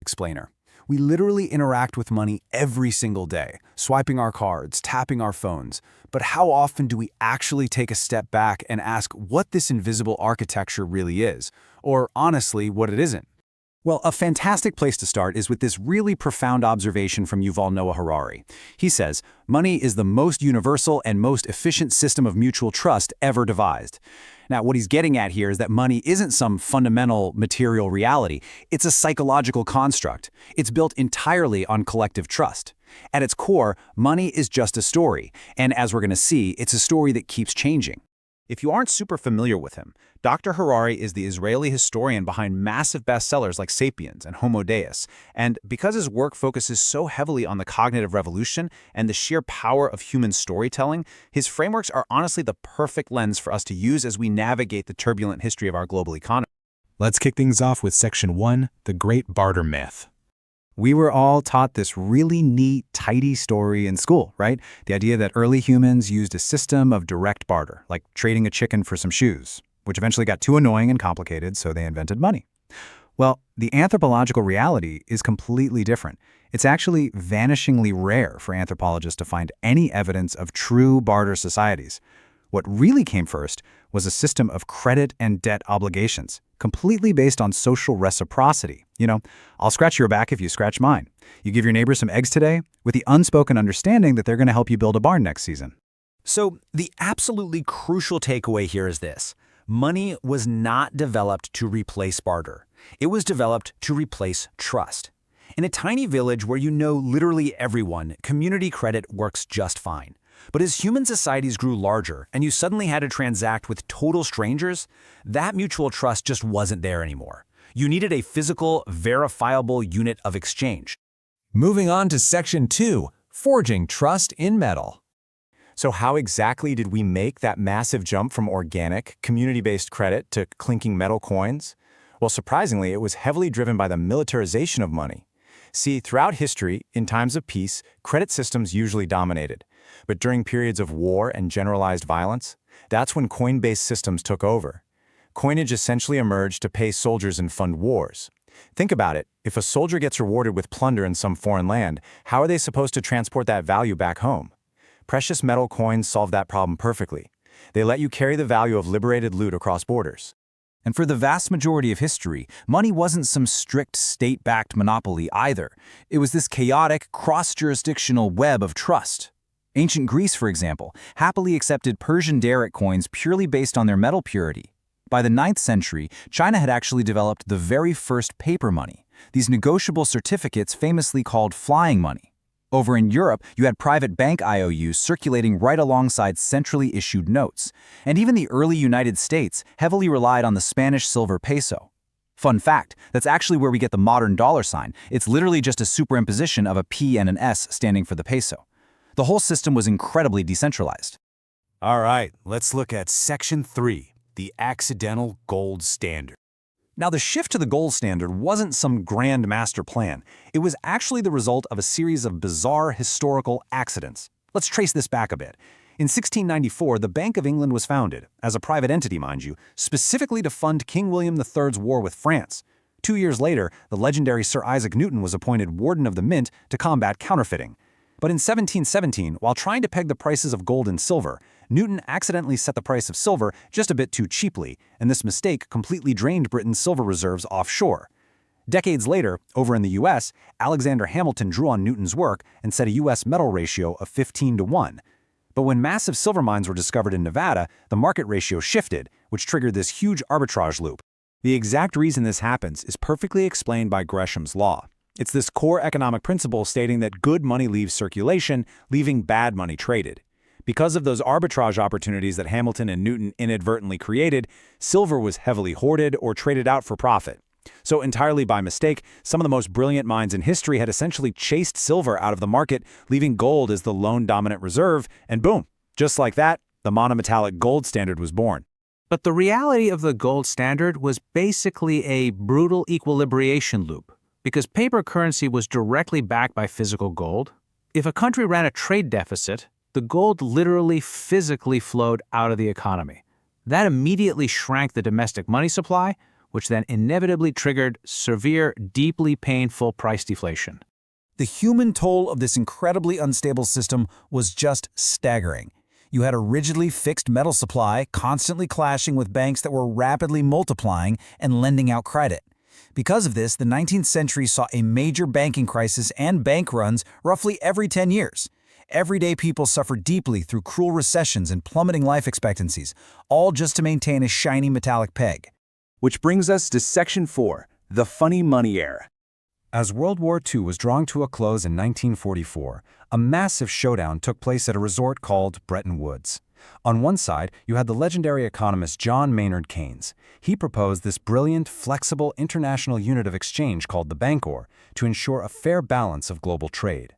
Explainer. We literally interact with money every single day, swiping our cards, tapping our phones. But how often do we actually take a step back and ask what this invisible architecture really is? Or honestly, what it isn't? Well, a fantastic place to start is with this really profound observation from Yuval Noah Harari. He says, money is the most universal and most efficient system of mutual trust ever devised. Now, what he's getting at here is that money isn't some fundamental material reality. It's a psychological construct. It's built entirely on collective trust. At its core, money is just a story. And as we're going to see, it's a story that keeps changing. If you aren't super familiar with him, Dr. Harari is the Israeli historian behind massive bestsellers like Sapiens and Homo Deus, and because his work focuses so heavily on the cognitive revolution and the sheer power of human storytelling, his frameworks are honestly the perfect lens for us to use as we navigate the turbulent history of our global economy. Let's kick things off with Section 1, the Great Barter Myth. We were all taught this really neat, tidy story in school, right? The idea that early humans used a system of direct barter, like trading a chicken for some shoes, which eventually got too annoying and complicated, so they invented money. Well, the anthropological reality is completely different. It's actually vanishingly rare for anthropologists to find any evidence of true barter societies. What really came first was a system of credit and debt obligations, completely based on social reciprocity. You know, I'll scratch your back if you scratch mine. You give your neighbor some eggs today, with the unspoken understanding that they're going to help you build a barn next season. So the absolutely crucial takeaway here is this. Money was not developed to replace barter. It was developed to replace trust. In a tiny village where you know literally everyone, community credit works just fine. But as human societies grew larger and you suddenly had to transact with total strangers, that mutual trust just wasn't there anymore. You needed a physical, verifiable unit of exchange. Moving on to Section 2, Forging Trust in Metal. So how exactly did we make that massive jump from organic, community-based credit to clinking metal coins? Well, surprisingly, it was heavily driven by the militarization of money. See, throughout history, in times of peace, credit systems usually dominated. But during periods of war and generalized violence, that's when coin-based systems took over. Coinage essentially emerged to pay soldiers and fund wars. Think about it. If a soldier gets rewarded with plunder in some foreign land, how are they supposed to transport that value back home? Precious metal coins solve that problem perfectly. They let you carry the value of liberated loot across borders. And for the vast majority of history, money wasn't some strict state-backed monopoly either. It was this chaotic, cross-jurisdictional web of trust. Ancient Greece, for example, happily accepted Persian daric coins purely based on their metal purity. By the 9th century, China had actually developed the very first paper money, these negotiable certificates famously called flying money. Over in Europe, you had private bank IOUs circulating right alongside centrally issued notes. And even the early United States heavily relied on the Spanish silver peso. Fun fact, that's actually where we get the modern dollar sign. It's literally just a superimposition of a P and an S standing for the peso. The whole system was incredibly decentralized. All right, let's look at Section 3, the accidental gold standard. Now, the shift to the gold standard wasn't some grand master plan. It was actually the result of a series of bizarre historical accidents. Let's trace this back a bit. In 1694, the Bank of England was founded, as a private entity, mind you, specifically to fund King William III's war with France. 2 years later, the legendary Sir Isaac Newton was appointed Warden of the Mint to combat counterfeiting. But in 1717, while trying to peg the prices of gold and silver, Newton accidentally set the price of silver just a bit too cheaply, and this mistake completely drained Britain's silver reserves offshore. Decades later, over in the US, Alexander Hamilton drew on Newton's work and set a US metal ratio of 15-1. But when massive silver mines were discovered in Nevada, the market ratio shifted, which triggered this huge arbitrage loop. The exact reason this happens is perfectly explained by Gresham's law. It's this core economic principle stating that good money leaves circulation, leaving bad money traded. Because of those arbitrage opportunities that Hamilton and Newton inadvertently created, silver was heavily hoarded or traded out for profit. So entirely by mistake, some of the most brilliant minds in history had essentially chased silver out of the market, leaving gold as the lone dominant reserve, and boom, just like that, the monometallic gold standard was born. But the reality of the gold standard was basically a brutal equilibration loop. Because paper currency was directly backed by physical gold, if a country ran a trade deficit, the gold literally physically flowed out of the economy. That immediately shrank the domestic money supply, which then inevitably triggered severe, deeply painful price deflation. The human toll of this incredibly unstable system was just staggering. You had a rigidly fixed metal supply constantly clashing with banks that were rapidly multiplying and lending out credit. Because of this, the 19th century saw a major banking crisis and bank runs roughly every 10 years. Everyday people suffered deeply through cruel recessions and plummeting life expectancies, all just to maintain a shiny metallic peg. Which brings us to Section 4, the funny money era. As World War II was drawing to a close in 1944, a massive showdown took place at a resort called Bretton Woods. On one side, you had the legendary economist John Maynard Keynes. He proposed this brilliant, flexible international unit of exchange called the Bancor to ensure a fair balance of global trade.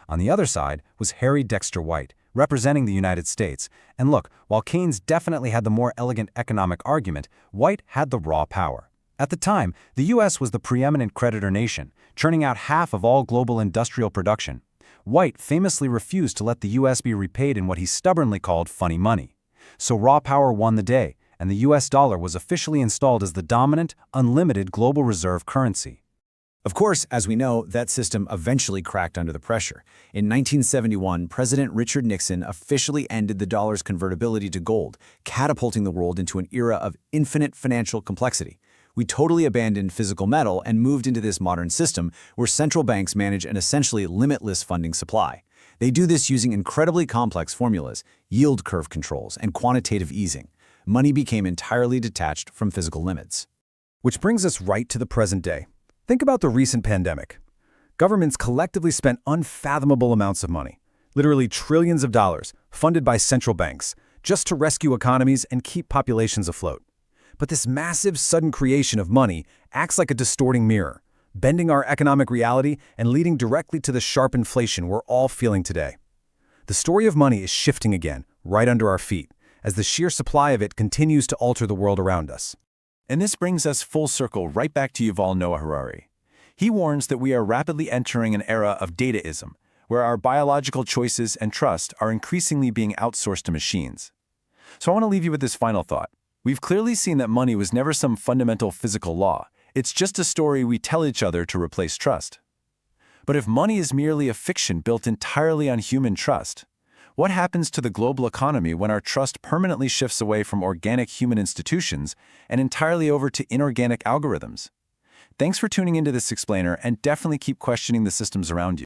On the other side was Harry Dexter White, representing the United States. And look, while Keynes definitely had the more elegant economic argument, White had the raw power. At the time, the U.S. was the preeminent creditor nation, churning out half of all global industrial production. White famously refused to let the U.S. be repaid in what he stubbornly called funny money. So raw power won the day, and the U.S. dollar was officially installed as the dominant, unlimited global reserve currency. Of course, as we know, that system eventually cracked under the pressure. In 1971, President Richard Nixon officially ended the dollar's convertibility to gold, catapulting the world into an era of infinite financial complexity. We totally abandoned physical metal and moved into this modern system where central banks manage an essentially limitless funding supply. They do this using incredibly complex formulas, yield curve controls, and quantitative easing. Money became entirely detached from physical limits. Which brings us right to the present day. Think about the recent pandemic. Governments collectively spent unfathomable amounts of money, literally trillions of dollars, funded by central banks, just to rescue economies and keep populations afloat. But this massive, sudden creation of money acts like a distorting mirror, bending our economic reality and leading directly to the sharp inflation we're all feeling today. The story of money is shifting again, right under our feet, as the sheer supply of it continues to alter the world around us. And this brings us full circle right back to Yuval Noah Harari. He warns that we are rapidly entering an era of dataism, where our biological choices and trust are increasingly being outsourced to machines. So I want to leave you with this final thought. We've clearly seen that money was never some fundamental physical law. It's just a story we tell each other to replace trust. But if money is merely a fiction built entirely on human trust, what happens to the global economy when our trust permanently shifts away from organic human institutions and entirely over to inorganic algorithms? Thanks for tuning into this explainer, and definitely keep questioning the systems around you.